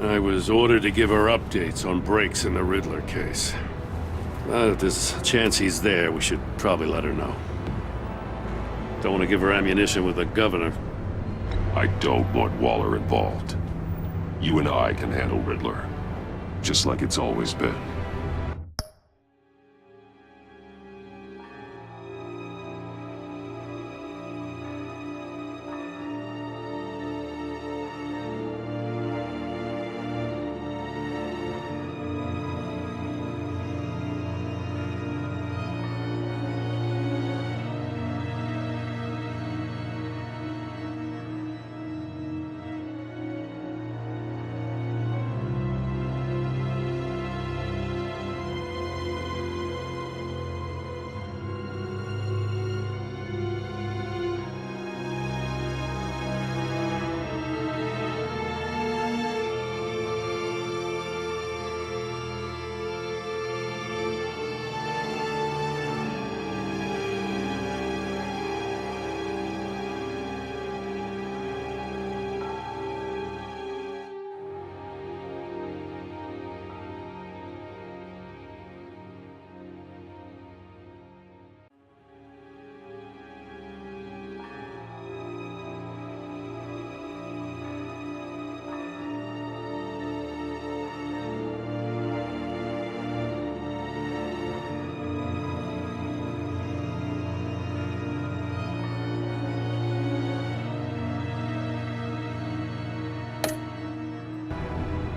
I was ordered to give her updates on breaks in the Riddler case. If there's a chance he's there, we should probably let her know. Don't want to give her ammunition with the governor. I don't want Waller involved. You and I can handle Riddler, just like it's always been.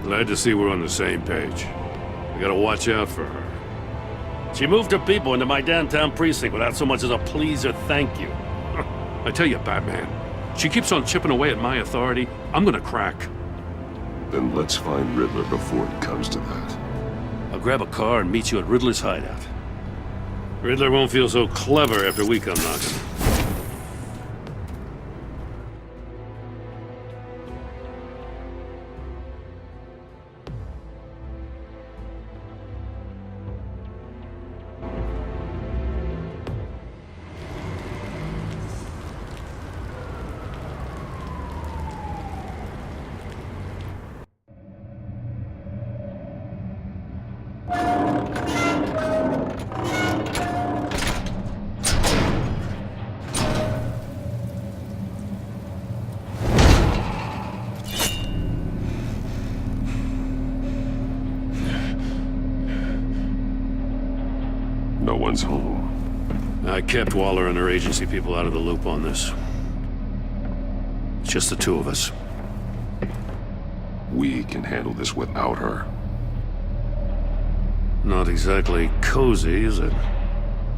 Glad to see we're on the same page. We gotta watch out for her. She moved her people into my downtown precinct without so much as a please or thank you. I tell you, Batman, she keeps on chipping away at my authority. I'm gonna crack. Then let's find Riddler before it comes to that. I'll grab a car and meet you at Riddler's hideout. Riddler won't feel so clever after we come knocking. No one's home. I kept Waller and her agency people out of the loop on this. It's just the two of us. We can handle this without her. Not exactly cozy, is it?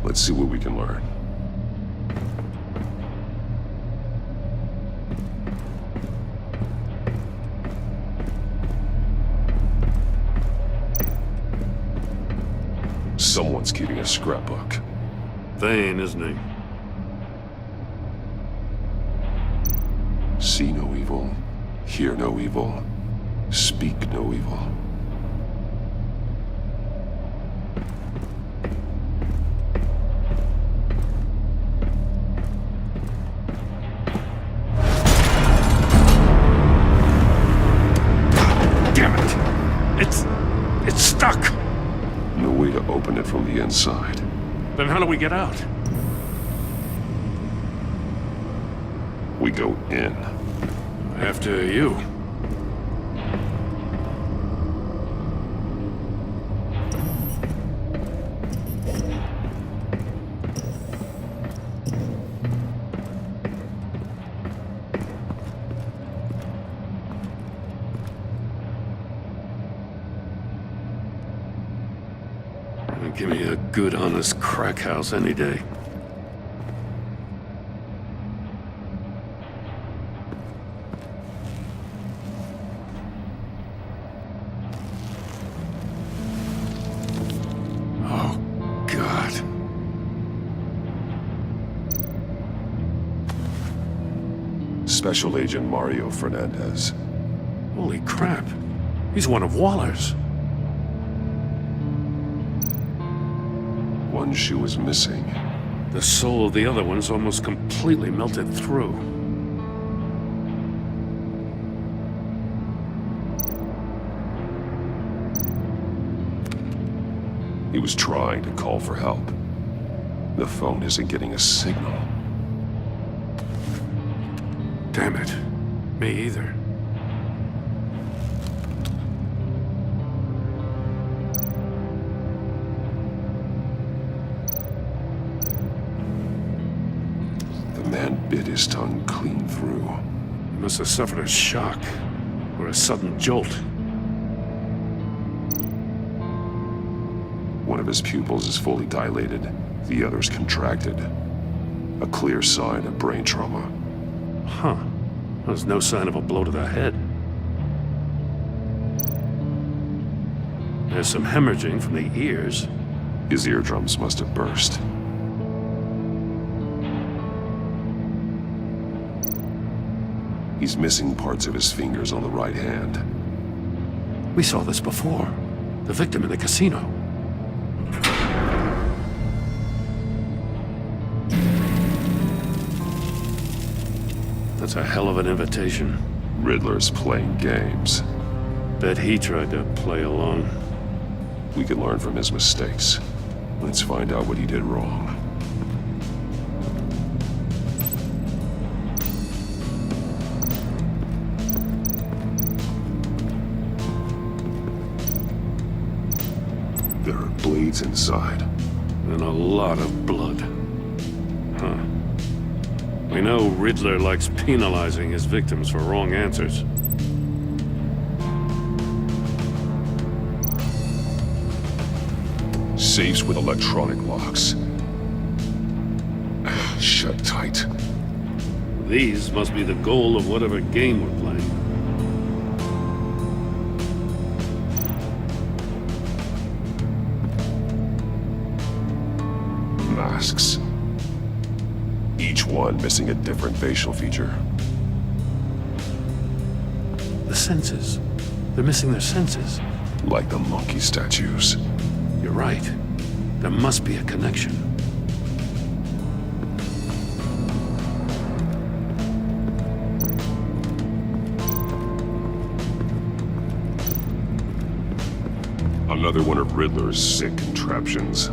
Let's see what we can learn. Someone's keeping a scrapbook. Thane, isn't he? See no evil, hear no evil, speak no evil. Damn it! It's stuck! No way to open it from the inside. Then how do we get out? We go in. After you. Give me a good, honest crack house any day. Oh, God. Special Agent Mario Fernandez. Holy crap. He's one of Waller's. One shoe is missing. The soul of the other one's almost completely melted through. He was trying to call for help. The phone isn't getting a signal. Damn it. Me either. The man bit his tongue clean through. He must have suffered a shock or a sudden jolt. One of his pupils is fully dilated, the other's contracted. A clear sign of brain trauma. Huh. There's no sign of a blow to the head. There's some hemorrhaging from the ears. His eardrums must have burst. He's missing parts of his fingers on the right hand. We saw this before. The victim in the casino. That's a hell of an invitation. Riddler's playing games. Bet he tried to play along. We can learn from his mistakes. Let's find out what he did wrong. There are bleeds inside. And a lot of blood. Huh. We know Riddler likes penalizing his victims for wrong answers. Safes with electronic locks. Shut tight. These must be the goal of whatever game we're playing. Masks. Each one missing a different facial feature. The senses. They're missing their senses. Like the monkey statues. You're right. There must be a connection. Another one of Riddler's sick contraptions.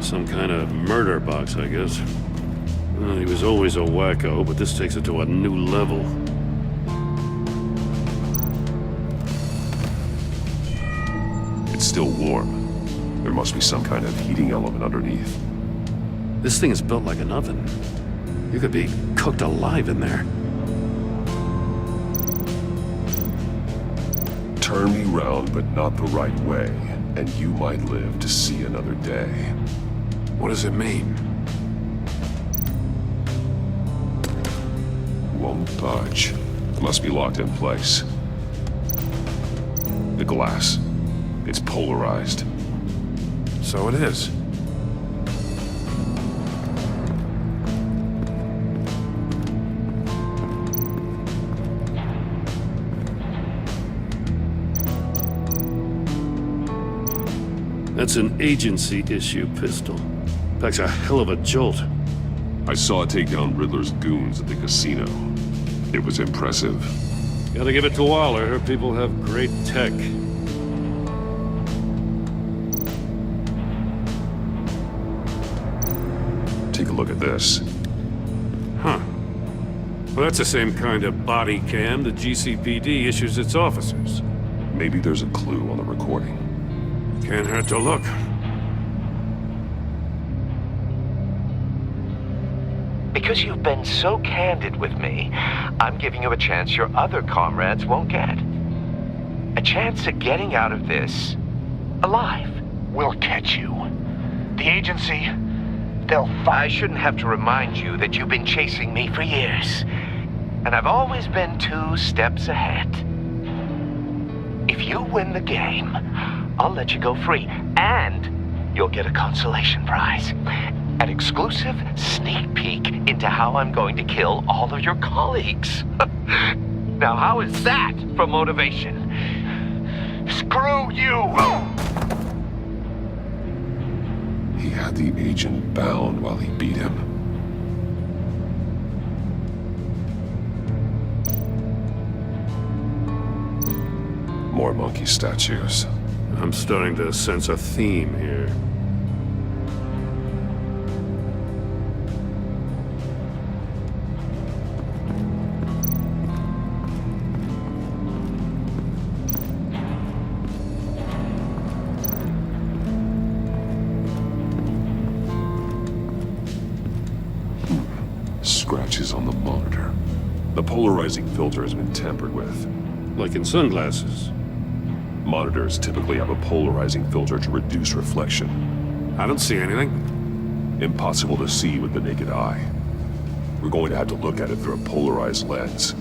Some kind of murder box, I guess. Well, he was always a wacko, but this takes it to a new level. It's still warm. There must be some kind of heating element underneath. This thing is built like an oven. You could be cooked alive in there. Turn me round, but not the right way, and you might live to see another day. What does it mean? Won't budge. Must be locked in place. The glass. It's polarized. So it is. That's an agency issue pistol. Packs a hell of a jolt. I saw it take down Riddler's goons at the casino. It was impressive. Gotta give it to Waller. Her people have great tech. Take a look at this. Huh. Well, that's the same kind of body cam the GCPD issues its officers. Maybe there's a clue on the recording. Can't hurt to look. Because you've been so candid with me, I'm giving you a chance your other comrades won't get. A chance at getting out of this alive. We'll catch you. The agency, they'll I shouldn't have to remind you that you've been chasing me for years. And I've always been 2 steps ahead. If you win the game, I'll let you go free. And you'll get a consolation prize. An exclusive sneak peek into how I'm going to kill all of your colleagues. Now, how is that for motivation? screw you! He had the agent bound while he beat him. More monkey statues. I'm starting to sense a theme here. Scratches on the monitor. The polarizing filter has been tampered with. Like in sunglasses. Monitors typically have a polarizing filter to reduce reflection. I don't see anything. Impossible to see with the naked eye. We're going to have to look at it through a polarized lens.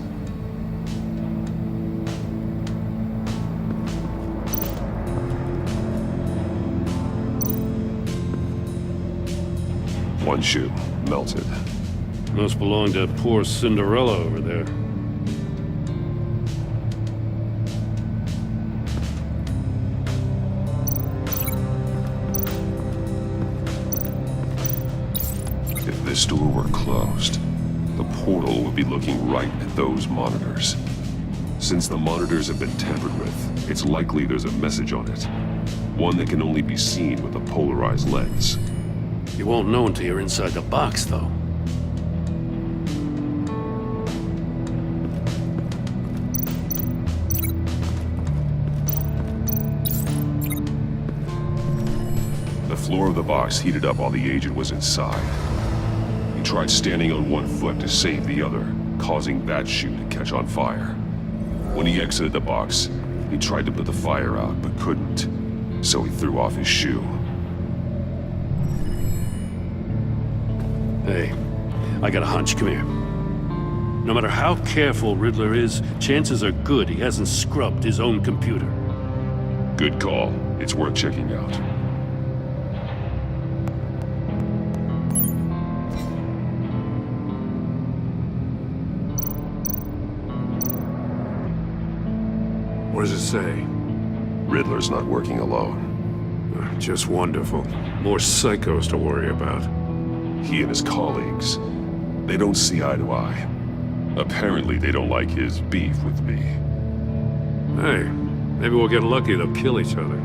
One shoe, melted. Must belong to poor Cinderella over there. If this door were closed, the portal would be looking right at those monitors. Since the monitors have been tampered with, it's likely there's a message on it. One that can only be seen with a polarized lens. You won't know until you're inside the box, though. The floor of the box heated up while the agent was inside. He tried standing on one foot to save the other, causing that shoe to catch on fire. When he exited the box, he tried to put the fire out, but couldn't, so he threw off his shoe. Hey, I got a hunch. Come here. No matter how careful Riddler is, chances are good he hasn't scrubbed his own computer. Good call. It's worth checking out. What does it say? Riddler's not working alone. Just wonderful. More psychos to worry about. He and his colleagues, they don't see eye to eye. Apparently they don't like his beef with me. Hey, maybe we'll get lucky to kill each other.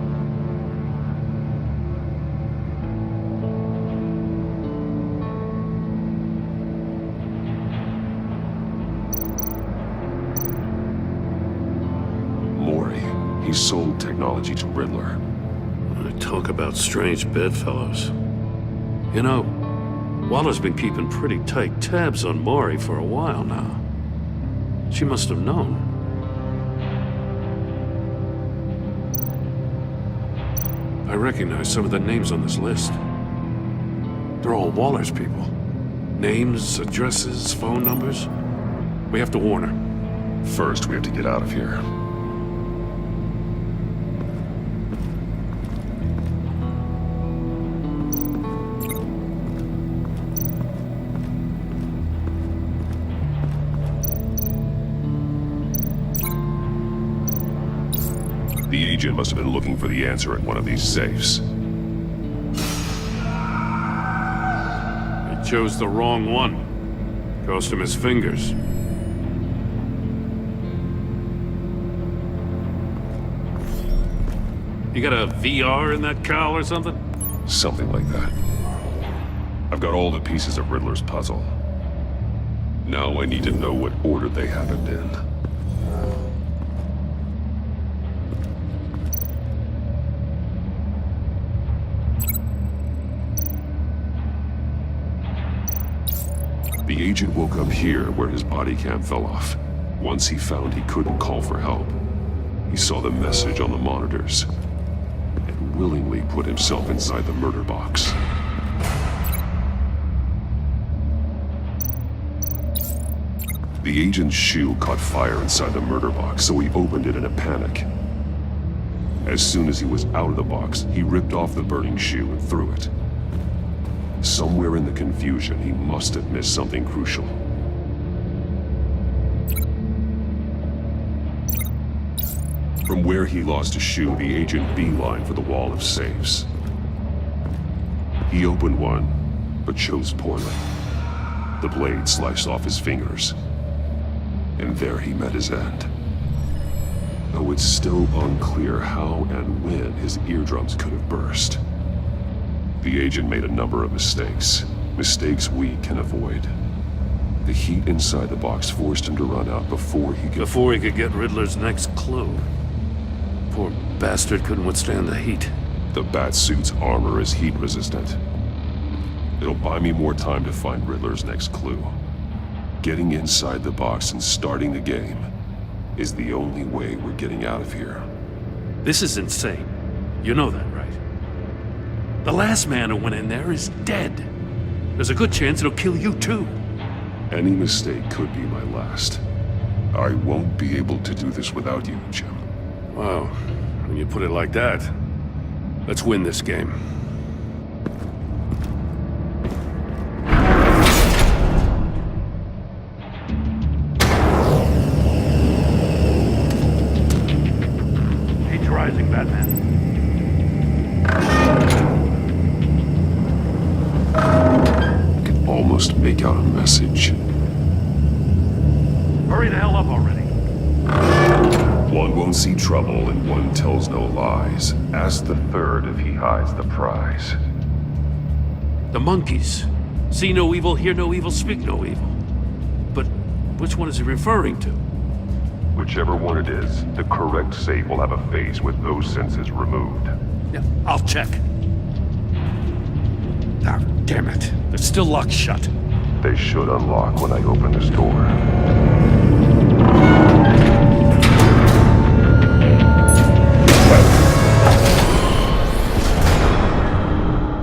He sold technology to Riddler. Talk about strange bedfellows. You know, Waller's been keeping pretty tight tabs on Maury for a while now. She must have known. I recognize some of the names on this list. They're all Waller's people. Names, addresses, phone numbers. We have to warn her. First, we have to get out of here. The agent must have been looking for the answer at one of these safes. He chose the wrong one. Cost him his fingers. You got a VR in that cowl or something? Something like that. I've got all the pieces of Riddler's puzzle. Now I need to know what order they happened in. The agent woke up here where his body cam fell off. Once he found he couldn't call for help, he saw the message on the monitors and willingly put himself inside the murder box. The agent's shoe caught fire inside the murder box, so he opened it in a panic. As soon as he was out of the box, he ripped off the burning shoe and threw it. Somewhere in the confusion, he must have missed something crucial. From where he lost a shoe, the agent beelined for the wall of safes. He opened one, but chose poorly. The blade sliced off his fingers, and there he met his end. though it's still unclear how and when his eardrums could have burst. The agent made a number of mistakes. Mistakes we can avoid. The heat inside the box forced him to run out before he could get Riddler's next clue. Poor bastard couldn't withstand the heat. The Batsuit's armor is heat resistant. It'll buy me more time to find Riddler's next clue. Getting inside the box and starting the game is the only way we're getting out of here. This is insane. You know that, right? The last man who went in there is dead. There's a good chance it'll kill you too. Any mistake could be my last. I won't be able to do this without you, Jim. Wow, when you put it like that, let's win this game. Age rising, Batman. I can almost make out a message. Hurry the hell up already. One won't see trouble and one tells no lies. Ask the third if he hides the prize. The monkeys. See no evil, hear no evil, speak no evil. But which one is he referring to? Whichever one it is, the correct safe will have a face with those senses removed. Yeah, I'll check. Ah, damn it. They're still locked shut. They should unlock when I open this door.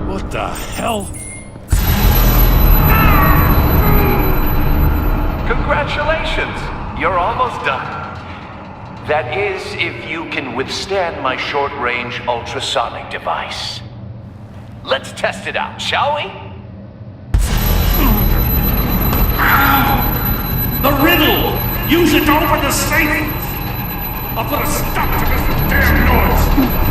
What the hell? Congratulations! You're almost done. That is, if you can withstand my short-range ultrasonic device. Let's test it out, shall we? The riddle! Use it to open the safe! I'll put a stop to this damn noise!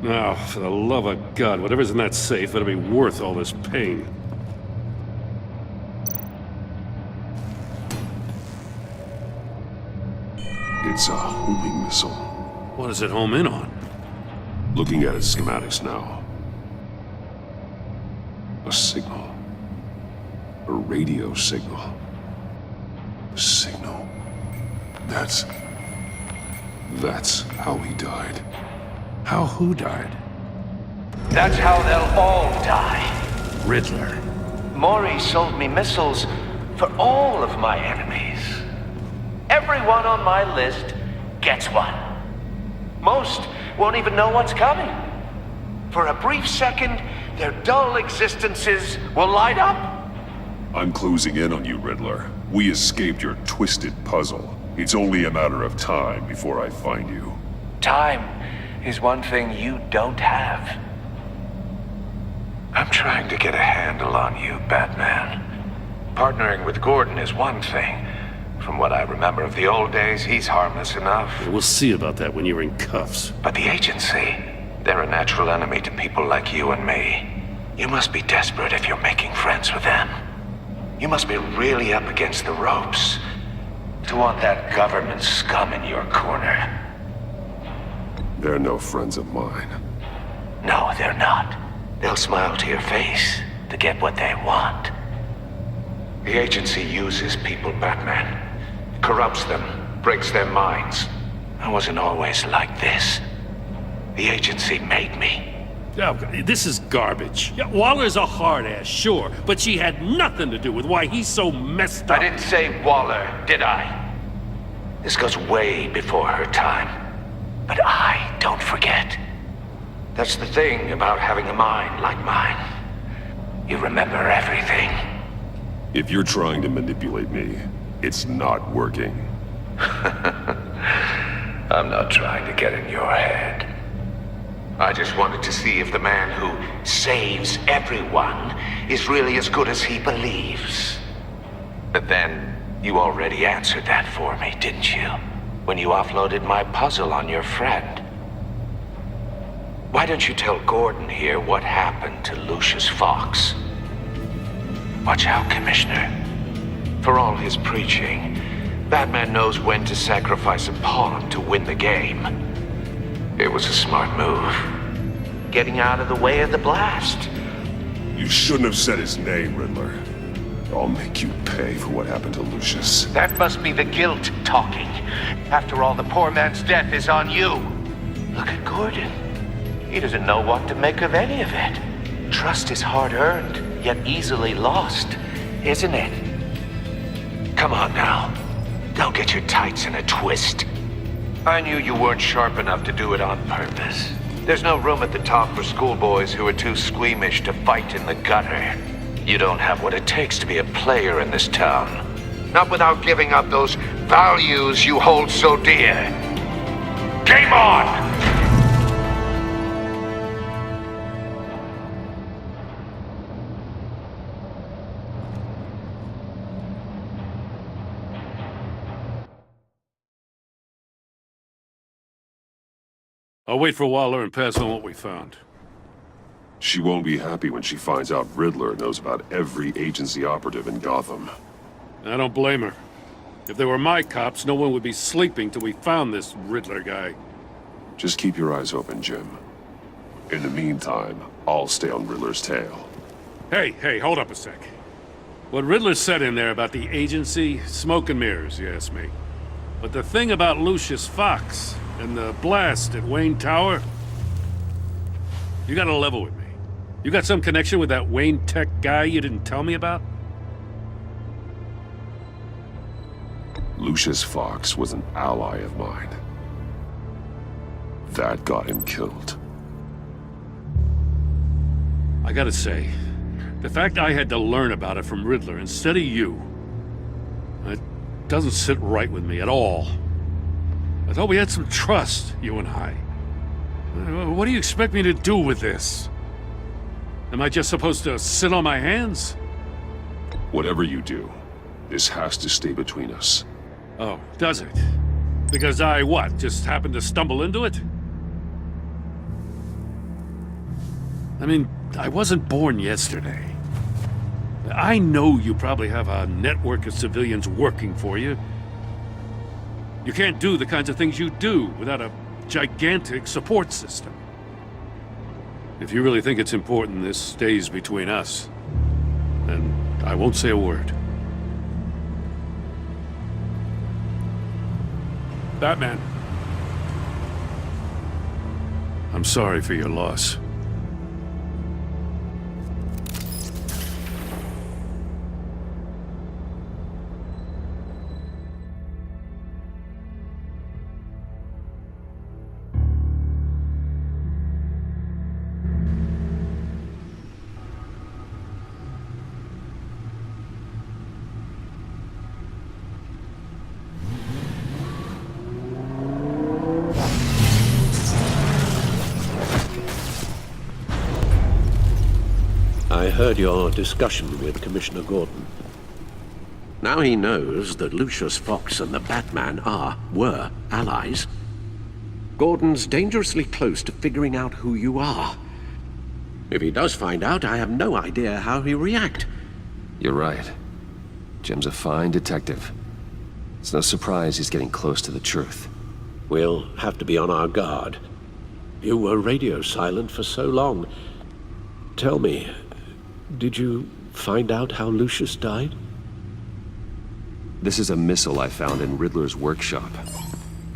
Now, for the love of God, whatever's in that safe better be worth all this pain. It's a homing missile. What does it home in on? Looking at its schematics now. A signal. A radio signal. A signal. That's how he died. How who died? That's how they'll all die. Riddler. Maury sold me missiles for all of my enemies. Everyone on my list gets one. Most won't even know what's coming. For a brief second, their dull existences will light up. I'm closing in on you, Riddler. We escaped your twisted puzzle. It's only a matter of time before I find you. Time is one thing you don't have. I'm trying to get a handle on you, Batman. Partnering with Gordon is one thing. From what I remember of the old days, he's harmless enough. We'll see about that when you're in cuffs. But the agency, they're a natural enemy to people like you and me. You must be desperate if you're making friends with them. You must be really up against the ropes to want that government scum in your corner. They're no friends of mine. No, they're not. They'll smile to your face to get what they want. The agency uses people, Batman. Corrupts them, breaks their minds. I wasn't always like this. The agency made me. Yeah, this is garbage. Yeah, Waller's a hard ass, sure, but she had nothing to do with why he's so messed up. I didn't say Waller, did I? This goes way before her time. But I don't forget. That's the thing about having a mind like mine. You remember everything. If you're trying to manipulate me, it's not working. I'm not trying to get in your head. I just wanted to see if the man who saves everyone is really as good as he believes. But then, you already answered that for me, didn't you? When you offloaded my puzzle on your friend. Why don't you tell Gordon here what happened to Lucius Fox? Watch out, Commissioner. For all his preaching, Batman knows when to sacrifice a pawn to win the game. It was a smart move. Getting out of the way of the blast. You shouldn't have said his name, Riddler. I'll make you pay for what happened to Lucius. That must be the guilt talking. After all, the poor man's death is on you. Look at Gordon. He doesn't know what to make of any of it. Trust is hard-earned, yet easily lost, isn't it? Come on now. Don't get your tights in a twist. I knew you weren't sharp enough to do it on purpose. There's no room at the top for schoolboys who are too squeamish to fight in the gutter. You don't have what it takes to be a player in this town. Not without giving up those values you hold so dear. Game on! I'll wait for Waller and pass on what we found. She won't be happy when she finds out Riddler knows about every agency operative in Gotham. I don't blame her. If they were my cops, no one would be sleeping till we found this Riddler guy. Just keep your eyes open, Jim. In the meantime, I'll stay on Riddler's tail. Hey, hold up a sec. What Riddler said in there about the agency, smoke and mirrors, you ask me. But the thing about Lucius Fox and the blast at Wayne Tower, you gotta level with me. You got some connection with that Wayne Tech guy you didn't tell me about? Lucius Fox was an ally of mine. That got him killed. I gotta say, the fact I had to learn about it from Riddler instead of you, it doesn't sit right with me at all. I thought we had some trust, you and I. What do you expect me to do with this? Am I just supposed to sit on my hands? Whatever you do, this has to stay between us. Oh, does it? Because I, what, just happened to stumble into it? I mean, I wasn't born yesterday. I know you probably have a network of civilians working for you. You can't do the kinds of things you do without a gigantic support system. If you really think it's important this stays between us, then I won't say a word. Batman. I'm sorry for your loss. I heard your discussion with Commissioner Gordon. Now he knows that Lucius Fox and the Batman were allies. Gordon's dangerously close to figuring out who you are. If he does find out, I have no idea how he'll react. You're right. Jim's a fine detective. It's no surprise he's getting close to the truth. We'll have to be on our guard. You were radio silent for so long. Tell me, did you find out how Lucius died? This is a missile I found in Riddler's workshop.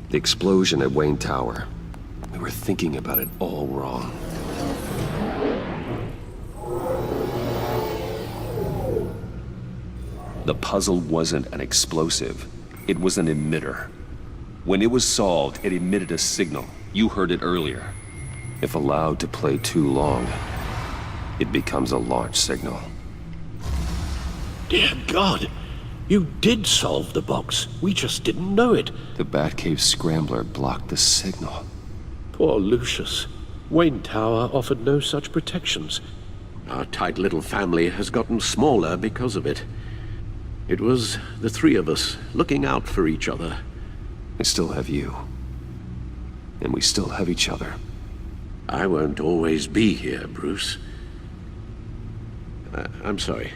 The explosion at Wayne Tower. We were thinking about it all wrong. The puzzle wasn't an explosive. It was an emitter. When it was solved, it emitted a signal. You heard it earlier. If allowed to play too long, it becomes a launch signal. Dear God! You did solve the box. We just didn't know it. The Batcave scrambler blocked the signal. Poor Lucius. Wayne Tower offered no such protections. Our tight little family has gotten smaller because of it. It was the three of us looking out for each other. I still have you. And we still have each other. I won't always be here, Bruce. I'm sorry.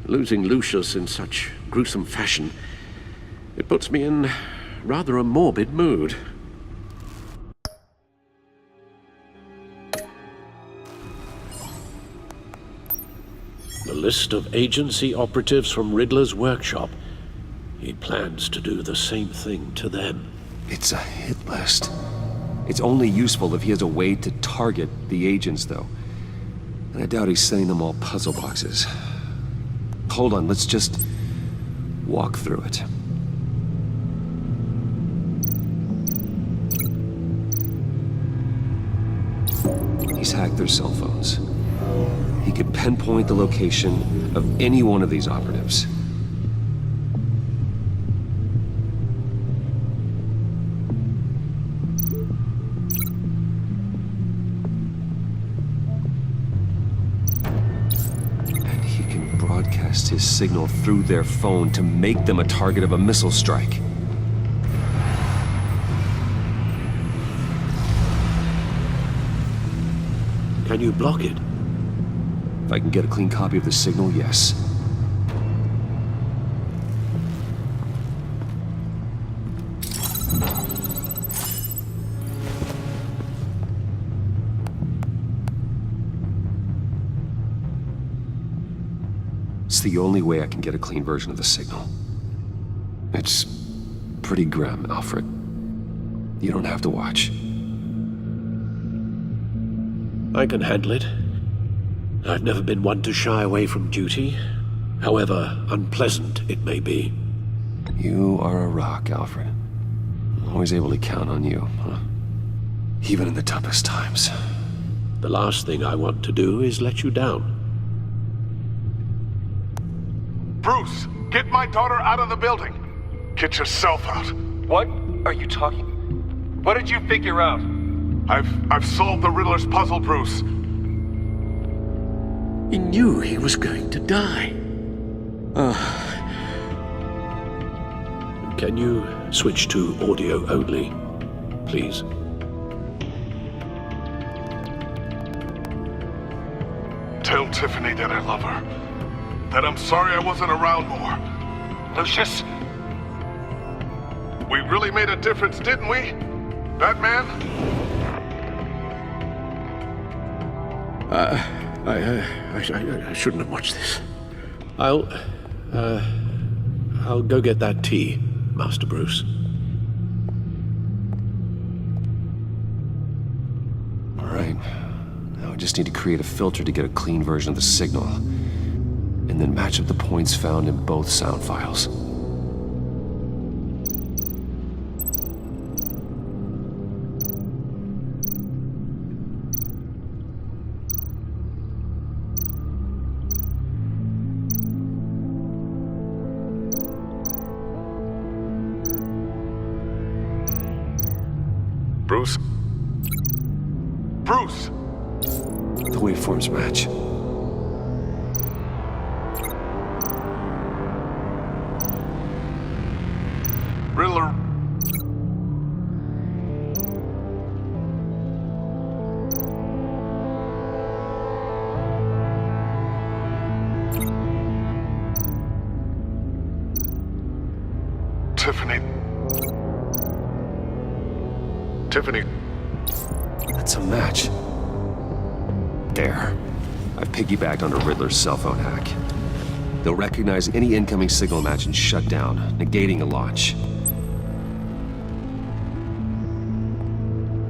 Losing Lucius in such gruesome fashion, it puts me in rather a morbid mood. The list of agency operatives from Riddler's workshop. He plans to do the same thing to them. It's a hit list. It's only useful if he has a way to target the agents, though. And I doubt he's sending them all puzzle boxes. Hold on, let's just walk through it. He's hacked their cell phones. He could pinpoint the location of any one of these operatives. And he can broadcast his signal through their phone to make them a target of a missile strike. Can you block it? If I can get a clean copy of the signal, yes. It's the only way I can get a clean version of the signal. It's pretty grim, Alfred. You don't have to watch. I can handle it. I've never been one to shy away from duty, however unpleasant it may be. You are a rock, Alfred. Always able to count on you, huh? Even in the toughest times. The last thing I want to do is let you down. Bruce, get my daughter out of the building. Get yourself out. What are you talking? What did you figure out? I've solved the Riddler's puzzle, Bruce. He knew he was going to die. Can you switch to audio only, please? Tell Tiffany that I love her. That I'm sorry I wasn't around more. Lucius? We really made a difference, didn't we? Batman? I shouldn't have watched this. I'll go get that tea, Master Bruce. All right. Now I just need to create a filter to get a clean version of the signal. And then match up the points found in both sound files. Bruce? Bruce! The waveforms match. Riddler... Tiffany... That's a match. There. I've piggybacked onto Riddler's cell phone hack. They'll recognize any incoming signal match and shut down, negating a launch.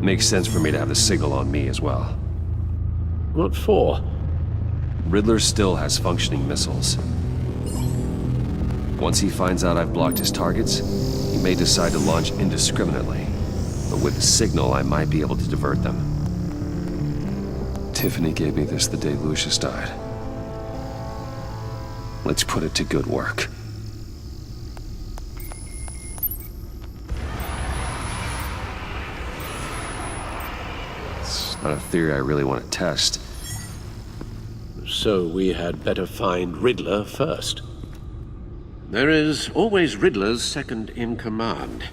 Makes sense for me to have the signal on me as well. What for? Riddler still has functioning missiles. Once he finds out I've blocked his targets, he may decide to launch indiscriminately, but with the signal, I might be able to divert them. Tiffany gave me this the day Lucius died. Let's put it to good work. It's not a theory I really want to test. So we had better find Riddler first. There is always Riddler's second in command.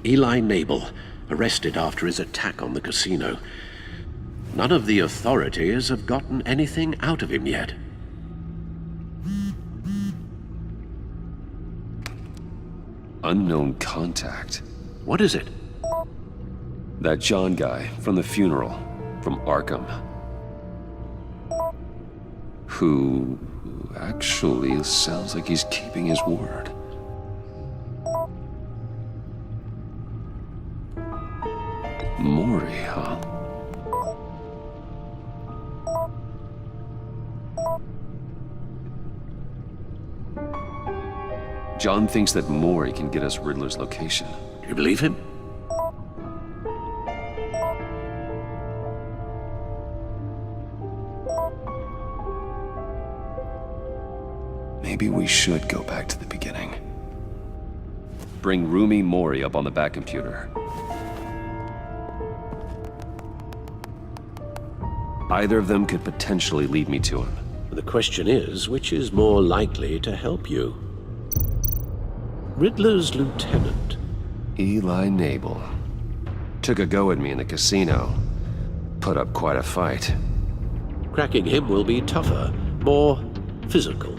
Eli Nabel, arrested after his attack on the casino. None of the authorities have gotten anything out of him yet. Unknown contact. What is it? That John guy from the funeral, from Arkham. Who actually sounds like he's keeping his word. Maury, huh? John thinks that Maury can get us Riddler's location. You believe him? Maybe we should go back to the beginning. Bring Rumi Mori up on the back computer. Either of them could potentially lead me to him. The question is, which is more likely to help you? Riddler's lieutenant. Eli Nabel. Took a go at me in the casino. Put up quite a fight. Cracking him will be tougher, more physical.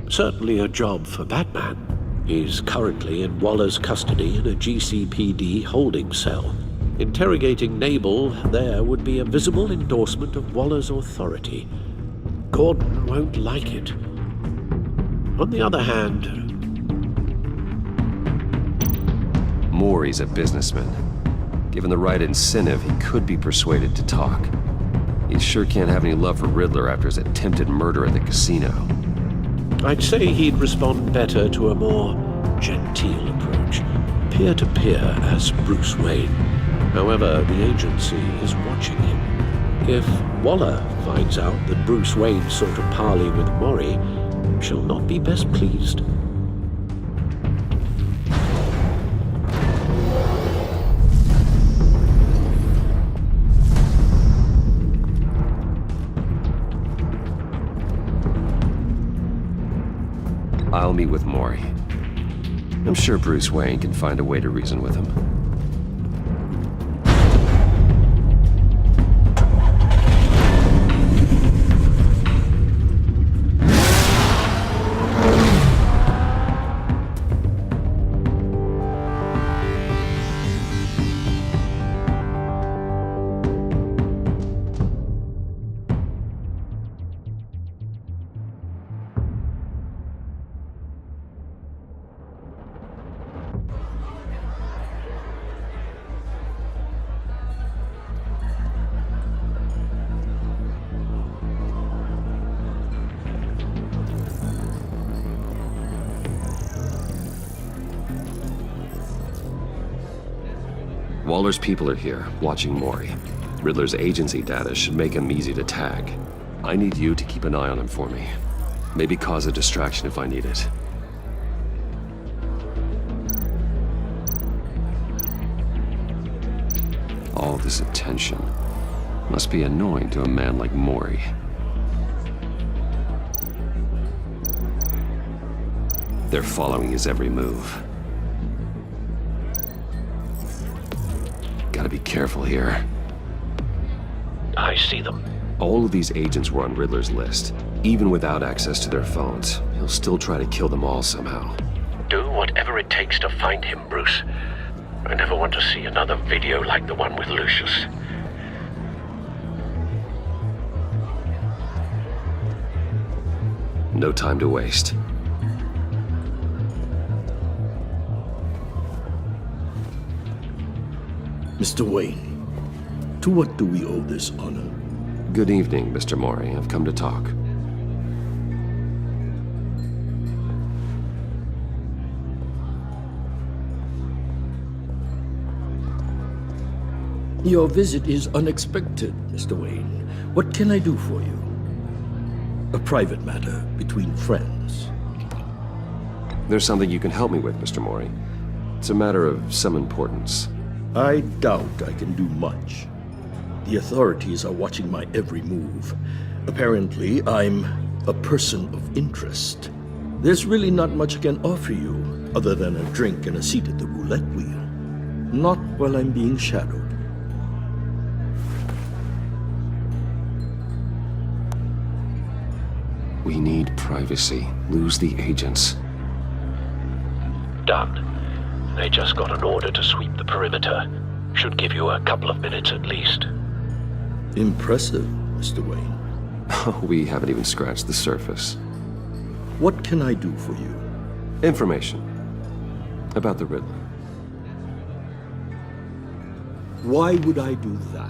Certainly a job for Batman. He's currently in Waller's custody in a GCPD holding cell. Interrogating Nabel there would be a visible endorsement of Waller's authority. Gordon won't like it. On the other hand, Maury's a businessman. Given the right incentive, he could be persuaded to talk. He sure can't have any love for Riddler after his attempted murder at the casino. I'd say he'd respond better to a more genteel approach, peer-to-peer as Bruce Wayne. However, the agency is watching him. If Waller finds out that Bruce Wayne sought a parley with Maury, she'll not be best pleased. I'll meet with Maury. I'm sure Bruce Wayne can find a way to reason with him. Waller's people are here, watching Maury. Riddler's agency data should make him easy to tag. I need you to keep an eye on him for me. Maybe cause a distraction if I need it. All this attention must be annoying to a man like Maury. They're following his every move. Gotta be careful here. I see them. All of these agents were on Riddler's list. Even without access to their phones, he'll still try to kill them all somehow. Do whatever it takes to find him, Bruce. I never want to see another video like the one with Lucius. No time to waste. Mr. Wayne, to what do we owe this honor? Good evening, Mr. Maury. I've come to talk. Your visit is unexpected, Mr. Wayne. What can I do for you? A private matter between friends. There's something you can help me with, Mr. Mori. It's a matter of some importance. I doubt I can do much. The authorities are watching my every move. Apparently, I'm a person of interest. There's really not much I can offer you, other than a drink and a seat at the roulette wheel. Not while I'm being shadowed. We need privacy. Lose the agents. Done. They just got an order to sweep the perimeter. Should give you a couple of minutes at least. Impressive, Mr. Wayne. We haven't even scratched the surface. What can I do for you? Information. About the Riddler. Why would I do that?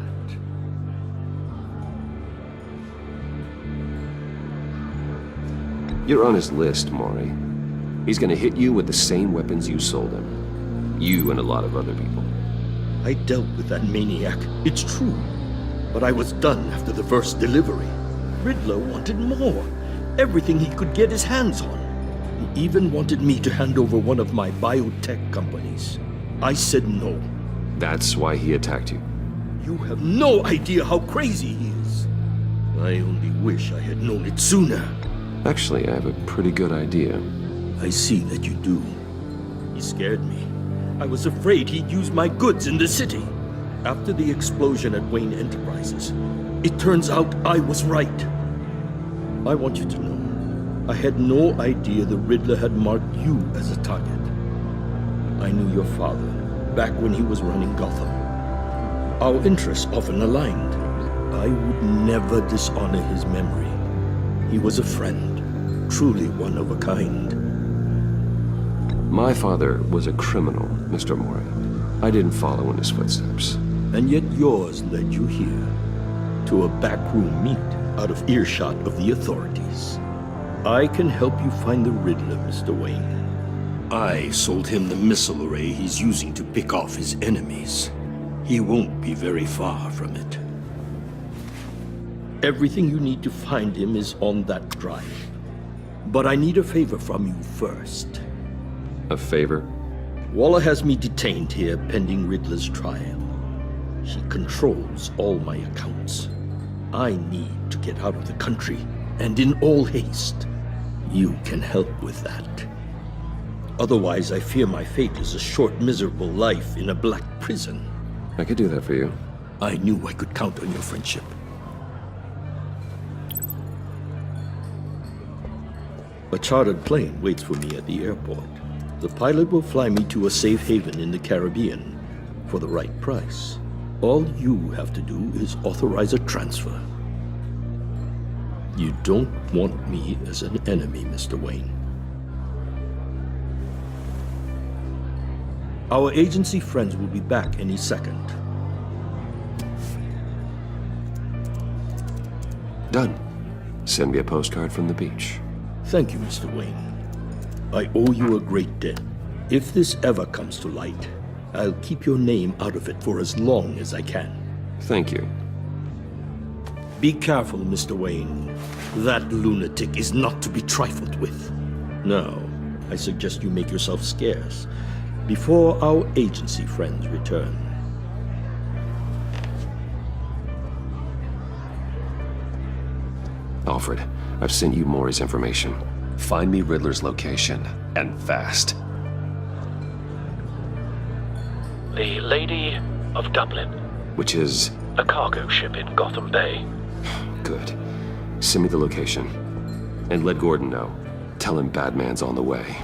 You're on his list, Mori. He's gonna hit you with the same weapons you sold him. You and a lot of other people. I dealt with that maniac, it's true. But I was done after the first delivery. Riddler wanted more. Everything he could get his hands on. He even wanted me to hand over one of my biotech companies. I said no. That's why he attacked you. You have no idea how crazy he is. I only wish I had known it sooner. Actually, I have a pretty good idea. I see that you do. He scared me. I was afraid he'd use my goods in the city. After the explosion at Wayne Enterprises, it turns out I was right. I want you to know, I had no idea the Riddler had marked you as a target. I knew your father, back when he was running Gotham. Our interests often aligned. I would never dishonor his memory. He was a friend, truly one of a kind. My father was a criminal, Mr. Mori. I didn't follow in his footsteps. And yet yours led you here, to a backroom meet out of earshot of the authorities. I can help you find the Riddler, Mr. Wayne. I sold him the missile array he's using to pick off his enemies. He won't be very far from it. Everything you need to find him is on that drive. But I need a favor from you first. A favor? Waller has me detained here pending Riddler's trial. She controls all my accounts. I need to get out of the country, and in all haste. You can help with that. Otherwise, I fear my fate is a short, miserable life in a black prison. I could do that for you. I knew I could count on your friendship. A chartered plane waits for me at the airport. The pilot will fly me to a safe haven in the Caribbean for the right price. All you have to do is authorize a transfer. You don't want me as an enemy, Mr. Wayne. Our agency friends will be back any second. Done. Send me a postcard from the beach. Thank you, Mr. Wayne. I owe you a great debt. If this ever comes to light, I'll keep your name out of it for as long as I can. Thank you. Be careful, Mr. Wayne. That lunatic is not to be trifled with. Now, I suggest you make yourself scarce before our agency friends return. Alfred, I've sent you Mori's information. Find me Riddler's location, and fast. The Lady of Dublin. Which is... A cargo ship in Gotham Bay. Good. Send me the location. And let Gordon know. Tell him Batman's on the way.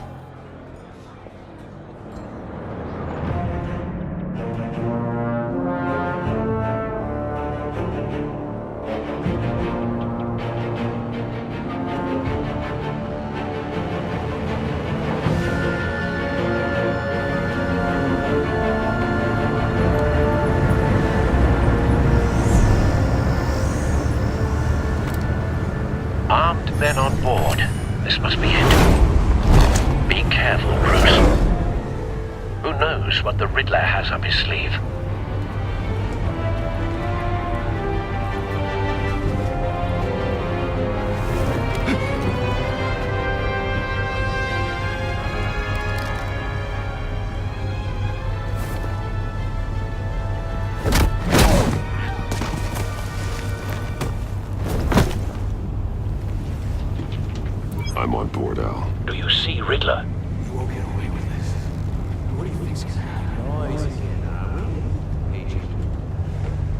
Armed men on board. This must be it. Be careful, Bruce. Who knows what the Riddler has up his sleeve? I'm on board, Al. Do you see Riddler? You won't get away with this. What do you think's gonna happen? Noise again, are we? Agent.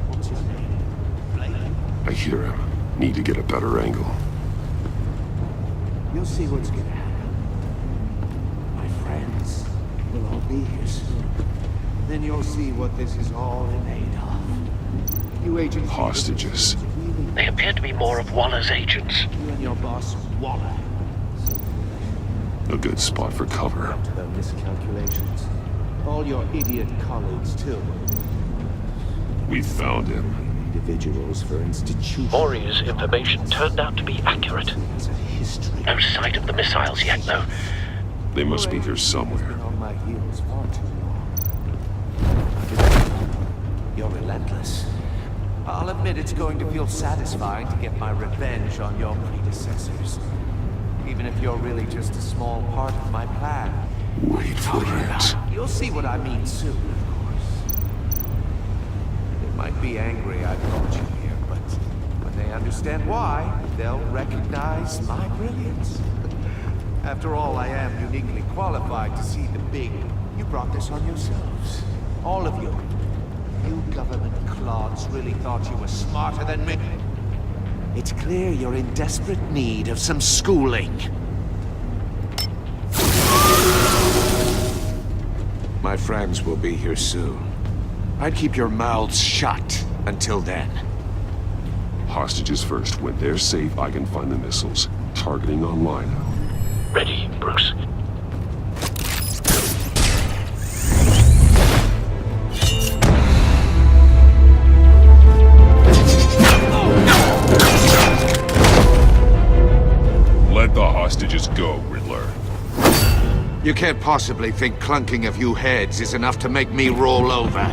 What's his name? Blake? I hear him. Need to get a better angle. You'll see what's gonna happen. My friends will all be here soon. Then you'll see what this is all in aid of. You agents... Hostages. They appear to be more of Waller's agents. You and your boss, Waller. A good spot for cover. Up to their miscalculations. All your idiot colleagues, too. We found him. Individuals for institutions. Maury's information turned out to be accurate. It's a history. No sight of the missiles yet, though. They must be here somewhere. Been on my heels far too long. You're relentless. I'll admit it's going to feel satisfying to get my revenge on your predecessors. Even if you're really just a small part of my plan. Wait for it. You'll see what I mean soon, of course. They might be angry I brought you here, but when they understand why, they'll recognize my brilliance. After all, I am uniquely qualified to see the big. You brought this on yourselves. All of you. You government clods really thought you were smarter than me. It's clear you're in desperate need of some schooling. My friends will be here soon. I'd keep your mouths shut until then. Hostages first. When they're safe, I can find the missiles. Targeting online. Ready, Bruce. Let the hostages go, Riddler. You can't possibly think clunking a few heads is enough to make me roll over.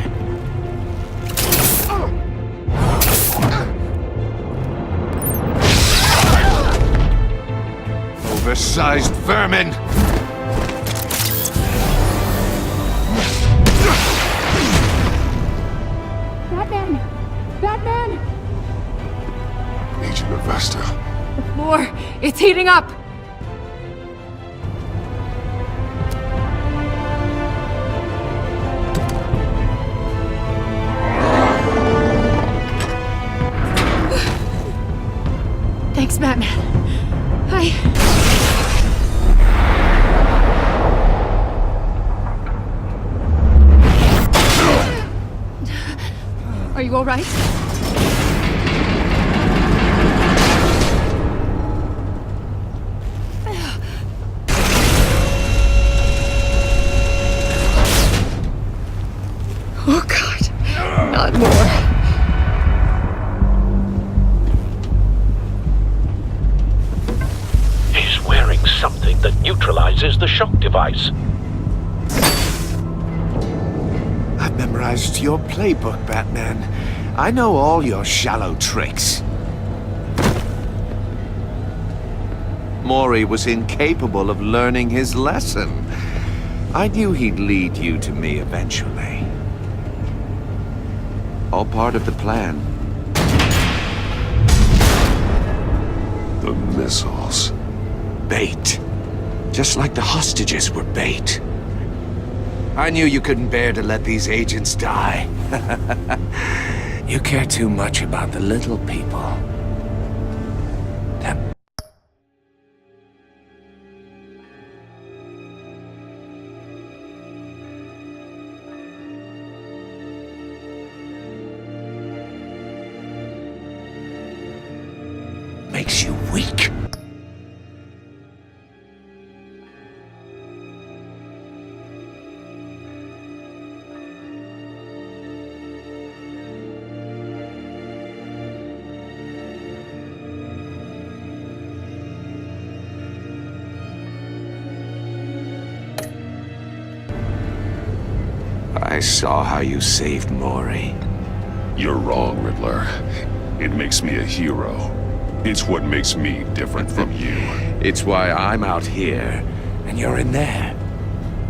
Oversized vermin! Batman! Batman! Agent Avesta. The floor, it's heating up! Thanks, Batman. Are you all right? Oh, God. Not more. He's wearing something that neutralizes the shock device. I've memorized your playbook, Batman. I know all your shallow tricks. Maury was incapable of learning his lesson. I knew he'd lead you to me eventually. All part of the plan. The missiles. Bait. Just like the hostages were bait. I knew you couldn't bear to let these agents die. You care too much about the little people. That makes you weak. I saw how you saved Maury. You're wrong, Riddler. It makes me a hero. It's what makes me different from you. It's why I'm out here, and you're in there.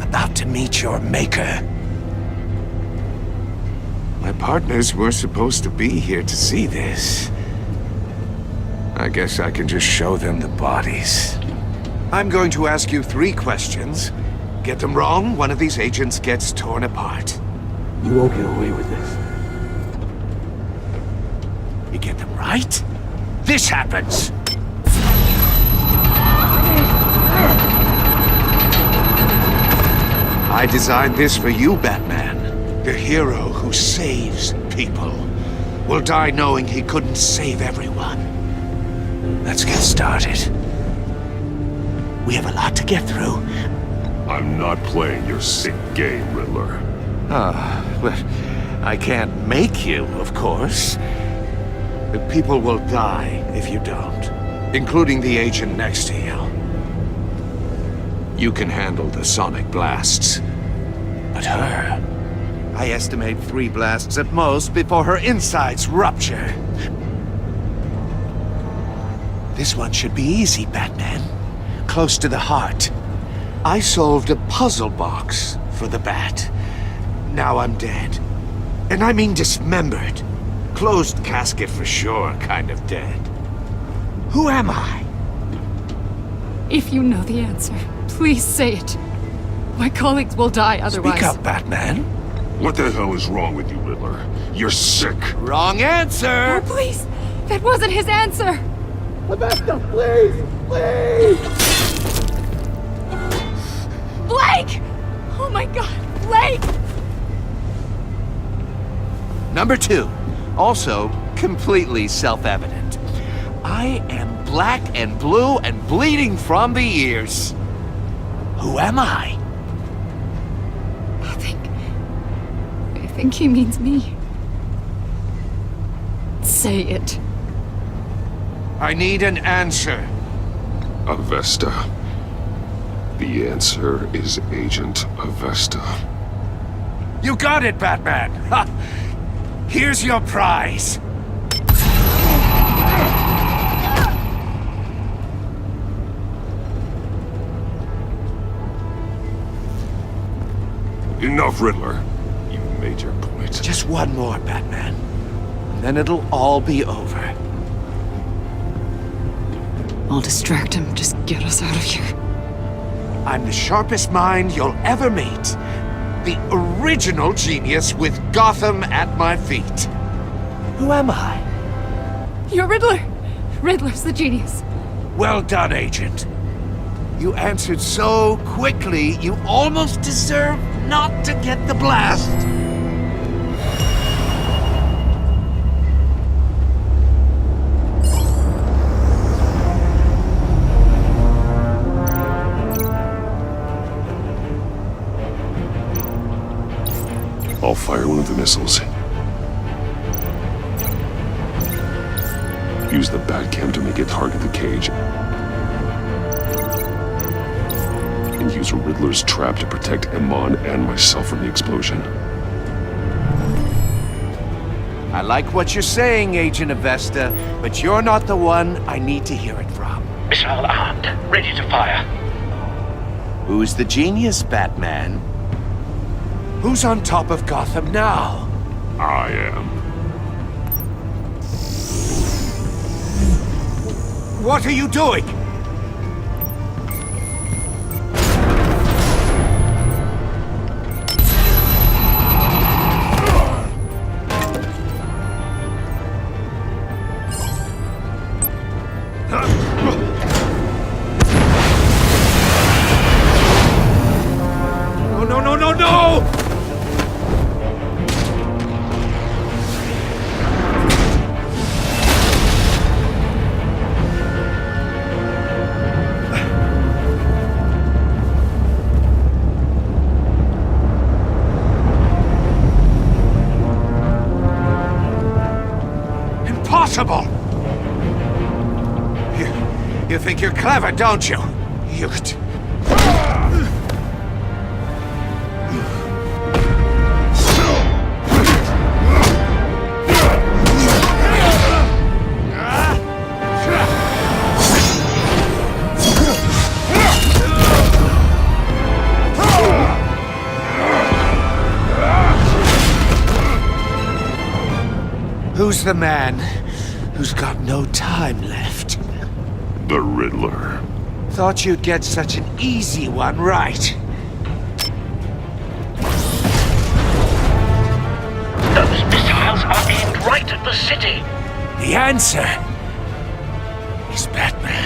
About to meet your maker. My partners were supposed to be here to see this. I guess I can just show them the bodies. I'm going to ask you 3 questions. Get them wrong, one of these agents gets torn apart. You won't get away with this. You get them right, this happens! I designed this for you, Batman. The hero who saves people will die knowing he couldn't save everyone. Let's get started. We have a lot to get through. I'm not playing your sick game, Riddler. Well, I can't make you, of course. But people will die if you don't, including the agent next to you. You can handle the sonic blasts, but her... I estimate 3 blasts at most before her insides rupture. This one should be easy, Batman. Close to the heart. I solved a puzzle box for the Bat. Now I'm dead. And I mean dismembered. Closed casket for sure, kind of dead. Who am I? If you know the answer, please say it. My colleagues will die otherwise. Speak up, Batman. What the hell is wrong with you, Riddler? You're sick. Wrong answer! Oh, please! That wasn't his answer! Rebecca, please! Please! Blake! Oh my god, Blake! Number 2, also completely self-evident. I am black and blue and bleeding from the ears. Who am I? I think he means me. Say it. I need an answer. Avesta. The answer is Agent Avesta. You got it, Batman! Ha! Here's your prize. Enough, Riddler. You made your point. Just one more, Batman. And then it'll all be over. I'll distract him. Just get us out of here. I'm the sharpest mind you'll ever meet. The original genius with Gotham at my feet. Who am I? You're Riddler. Riddler's the genius. Well done, Agent. You answered so quickly, you almost deserve not to get the blast. I'll fire one of the missiles. Use the Batcam to make it target the cage. And use Riddler's trap to protect Iman and myself from the explosion. I like what you're saying, Agent Avesta, but you're not the one I need to hear it from. Missile armed, ready to fire. Who's the genius, Batman? Who's on top of Gotham now? I am. What are you doing? No! Impossible! You think you're clever, don't you? You... Who's the man who's got no time left? The Riddler. Thought you'd get such an easy one right. Those missiles are aimed right at the city. The answer is Batman.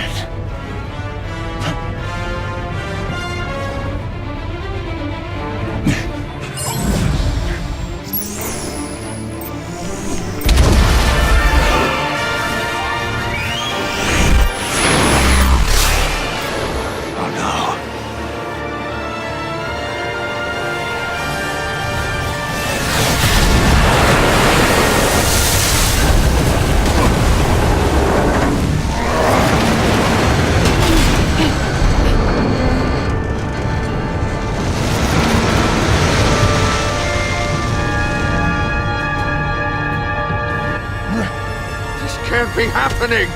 Can't be happening!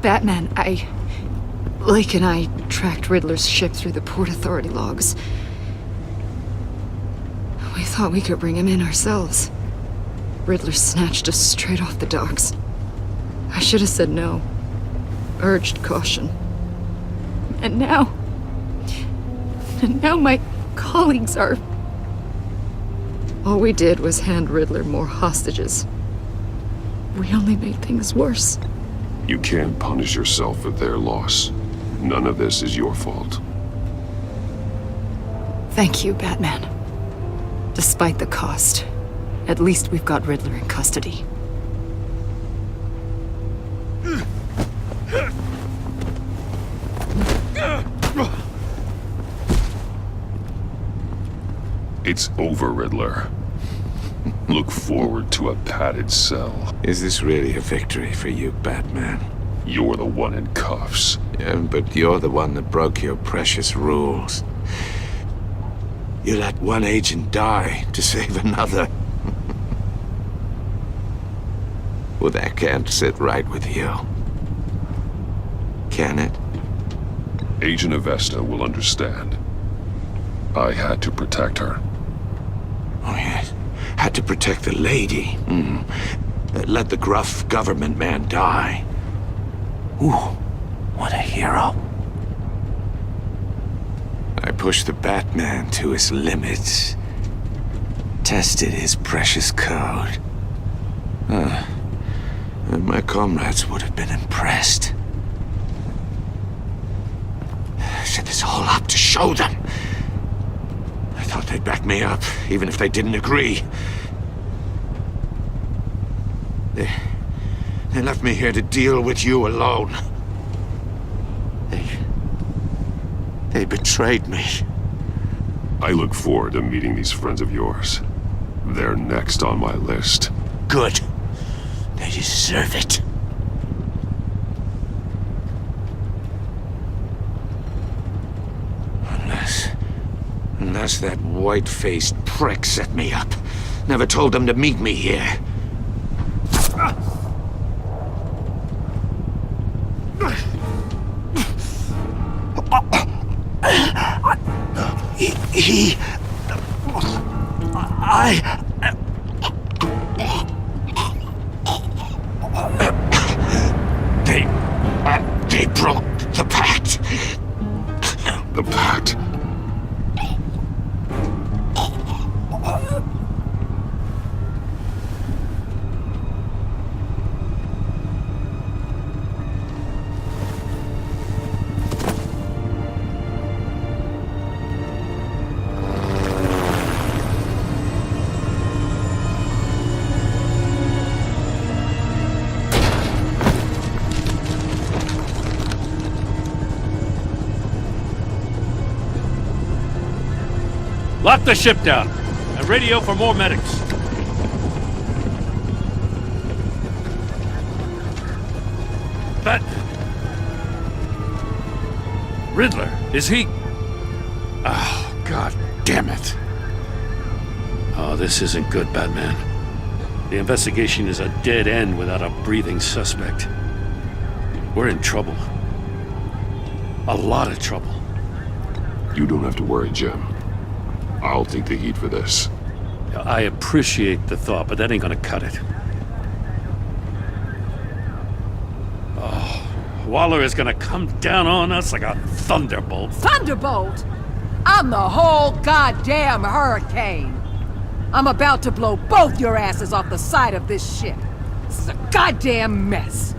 Batman, Lake and I tracked Riddler's ship through the Port Authority logs. We thought we could bring him in ourselves. Riddler snatched us straight off the docks. I should have said no. Urged caution. And now my colleagues are... All we did was hand Riddler more hostages. We only made things worse. You can't punish yourself for their loss. None of this is your fault. Thank you, Batman. Despite the cost, at least we've got Riddler in custody. It's over, Riddler. Look forward to a padded cell. Is this really a victory for you, Batman? You're the one in cuffs. Yeah, but you're the one that broke your precious rules. You let one agent die to save another. Well, that can't sit right with you. Can it? Agent Avesta will understand. I had to protect her. Oh, yes. Had to protect the lady. Let the gruff government man die. Ooh, what a hero. I pushed the Batman to his limits. Tested his precious code. And my comrades would have been impressed. I set this all up to show them. I thought they'd back me up, even if they didn't agree. They left me here to deal with you alone. They betrayed me. I look forward to meeting these friends of yours. They're next on my list. Good. They deserve it. Unless that white-faced prick set me up. Never told them to meet me here. They broke the pact. The pact? Lock the ship down, and radio for more medics. Riddler, is he... Oh, God damn it. Oh, this isn't good, Batman. The investigation is a dead end without a breathing suspect. We're in trouble. A lot of trouble. You don't have to worry, Jim. I'll take the heat for this. I appreciate the thought, but that ain't gonna cut it. Oh, Waller is gonna come down on us like a thunderbolt. Thunderbolt? I'm the whole goddamn hurricane. I'm about to blow both your asses off the side of this ship. This is a goddamn mess.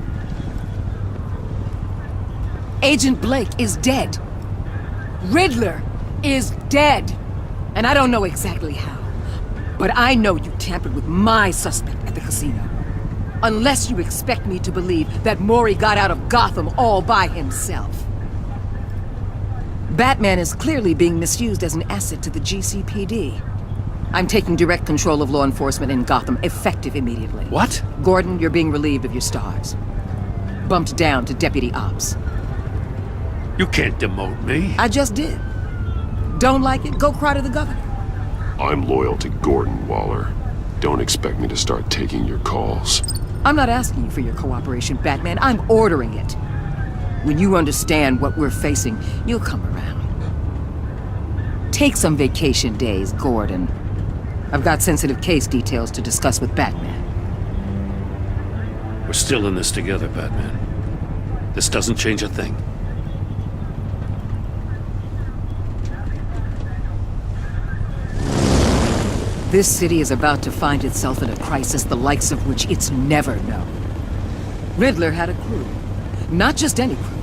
Agent Blake is dead. Riddler is dead. And I don't know exactly how. But I know you tampered with my suspect at the casino. Unless you expect me to believe that Maury got out of Gotham all by himself. Batman is clearly being misused as an asset to the GCPD. I'm taking direct control of law enforcement in Gotham, effective immediately. What? Gordon, you're being relieved of your stars. Bumped down to Deputy Ops. You can't demote me. I just did. Don't like it? Go cry to the governor. I'm loyal to Gordon, Waller. Don't expect me to start taking your calls. I'm not asking you for your cooperation, Batman. I'm ordering it. When you understand what we're facing, you'll come around. Take some vacation days, Gordon. I've got sensitive case details to discuss with Batman. We're still in this together, Batman. This doesn't change a thing. This city is about to find itself in a crisis the likes of which it's never known. Riddler had a crew. Not just any crew.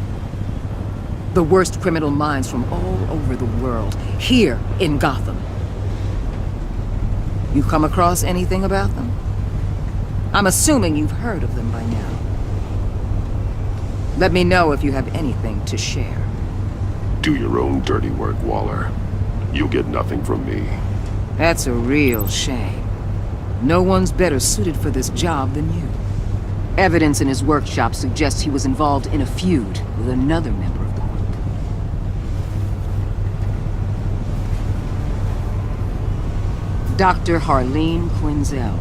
The worst criminal minds from all over the world, here in Gotham. You come across anything about them? I'm assuming you've heard of them by now. Let me know if you have anything to share. Do your own dirty work, Waller. You'll get nothing from me. That's a real shame. No one's better suited for this job than you. Evidence in his workshop suggests he was involved in a feud with another member of the group. Dr. Harleen Quinzel,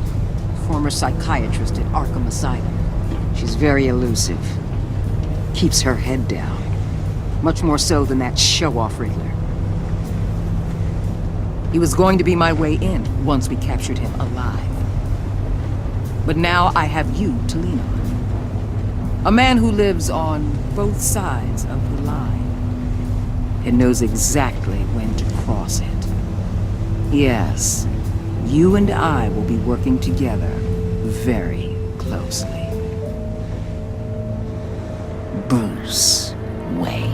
former psychiatrist at Arkham Asylum. She's very elusive. Keeps her head down. Much more so than that show-off Riddler. He was going to be my way in once we captured him alive. But now I have you to lean on. A man who lives on both sides of the line and knows exactly when to cross it. Yes, you and I will be working together very closely. Bruce Wayne.